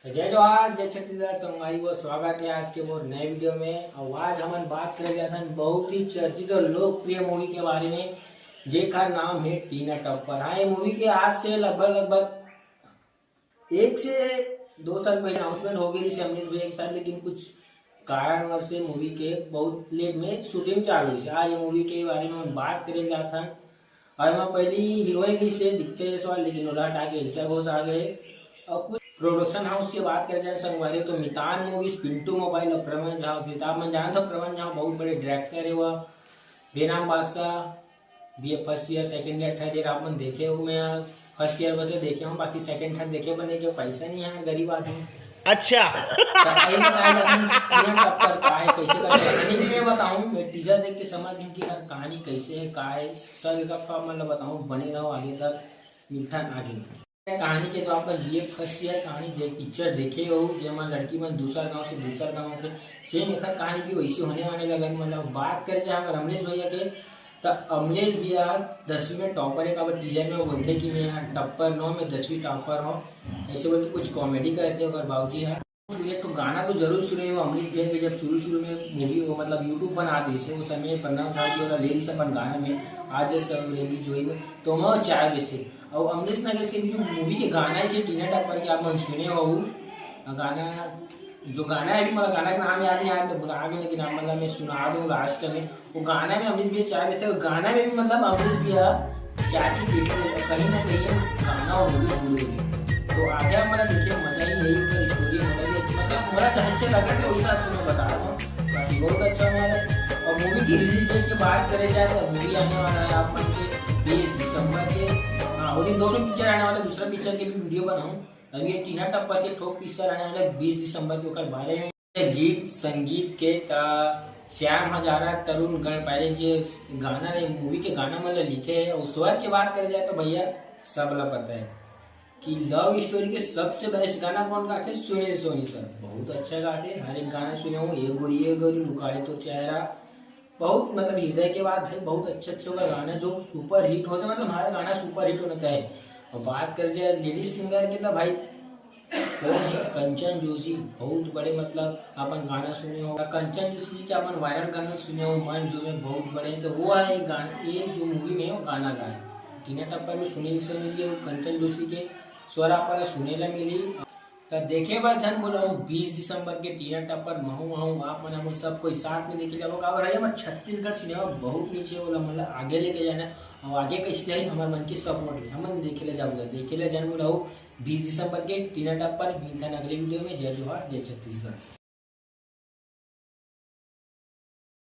जय जवाहर जय छत्तीसगढ़ संगवारी वो स्वागत है आज के वो नए वीडियो में। और आज हम बात कर रहे थे बहुत ही चर्चित और लोकप्रिय मूवी के बारे में जेका नाम है टीना टप्पर। हाँ, ये मूवी के आज से लगभग 1 से 2 साल पहले अनाउंसमेंट हो गई थी अमरीश भैया के साथ, लेकिन कुछ कारणवश से मूवी के बहुत लेट में शूटिंग चालू हुई। आज ये मूवी के बारे में हम बात करें था और मैं पहली हीरोइन से दीक्षा जायसवाल, लेकिन उधर हटा के एल्सा घोष आ गए। और कुछ प्रोडक्शन हाउस की बात कर जाए संगवारी तो मितान मूवीज, पिंटू मोबाइल और प्रवन झा। किताब में जाना था प्रवन झा बहुत बड़े डायरेक्टर है। वह बेनाम बादशाह B first year second year third year आप देखे हो। मैं फर्स्ट ईयर बस देखे हूँ, बाकी सेकंड थर्ड देखे बने के पैसा नहीं है, गरीब आदमी। अच्छा कैसे मैं बताऊं, मैं टीजर देख के समझ गई कि कहानी कैसे है, का है सब एक मतलब बताऊं। बने रहो आगे तक, मिलता आगे कहानी के तो आप ये फर्स्ट ईयर कहानी पिक्चर देखे हो जब लड़की मन दूसरा गांव से दूसरा गांव के सेम एक कहानी भी वैसी होने वाने लगा। मतलब बात करें जहाँ पर अमरीश भैया के, तो अमरीश भैया 10वीं में टॉपर है। अब टीजर में वो बोलते कि मैं यहाँ टॉपर 9 में 10वीं टॉपर हूँ, ऐसे बोलते कुछ कॉमेडी करते हो। बाबूजी है तो गाना तो जरूर सुने हो अमरीश भैया के। जब शुरू में मूवी हो मतलब यूट्यूब बना दी से उस समय 15 साल की वाला लेरी अपन गाना में आज सब रेली जो ही तो मैं चाय बेचते। और अमरीश नागेश के भी जो मूवी के गाना है टीना टप्पर के आप सुने हो गाना, जो गाना है अभी मतलब गाना का नाम याद नहीं आया तो बुला गए, लेकिन मतलब मैं सुना दूँ लास्ट में। वो गाना में अमरीश भैया चाय बेचते, गाना में भी मतलब अमरीश भैया चाय की देखते कहीं ना कहीं गाना और मूवी जुड़ी हुई। तो आगे हमारा देखिए मजा ही नहीं, स्टोरी मतलब हमारा जहाँ से लगा था उस हिसाब से मैं बता रहा हूँ। बाकी बहुत अच्छा हमारा। और मूवी की रिलीज डेट की बात करें जाए तो मूवी आने वाला है आप 20 दिसंबर के। हाँ, वो दिन दोनों पिक्चर आने वाला है, दूसरा पिक्चर के भी वीडियो बनाऊँ। अभी ये टीना टप्पर के ठोक पिक्चर आने वाला है 20 दिसंबर के ओकर बारे में। गीत संगीत के श्याम हजारा, तरुण गणपाले जी गाना मूवी के गाना मतलब लिखे है। और स्वर की बात करें जाए तो भैया सब ला पता है कि लव स्टोरी के सबसे बेस्ट गाना कौन गाते हैं? सुनील सोनी सर बहुत अच्छा गाते हैं। हर एक गाना सुने हो, ये गोरी लुकाड़े तो चेहरा, बहुत मतलब हृदय के बाद भाई बहुत अच्छे होगा गाना जो सुपर हिट होता है। मतलब हमारा गाना सुपर हिट होने का है। और बात कर जाए लेडीज सिंगर की तो भाई कंचन जोशी बहुत बड़े मतलब अपन गाना सुने हो। कंचन जोशी जी के अपन वायरल गाना सुने हो मन जो में बहुत बड़े, तो वो है गाना ये जो मूवी में वो गाना गाए टीना टप्पर में सुनील सोनी जी और कंचन जोशी के स्वर आप सुने ला मिली। तो देखे बार जन बोला 20 दिसंबर के टीना टप्पर महू आप मना सब कोई साथ में देखे जाओ। छत्तीसगढ़ सिनेमा बहुत नीचे बोला मतलब आगे लेके जाना और आगे कैसे है हमारे मन की सपोर्ट हम देखे ले जाऊंगा देखे ले जन बोला 20 दिसंबर के टीना टप्पर मिलता है अगले वीडियो में। जय जवाहर जय छत्तीसगढ़।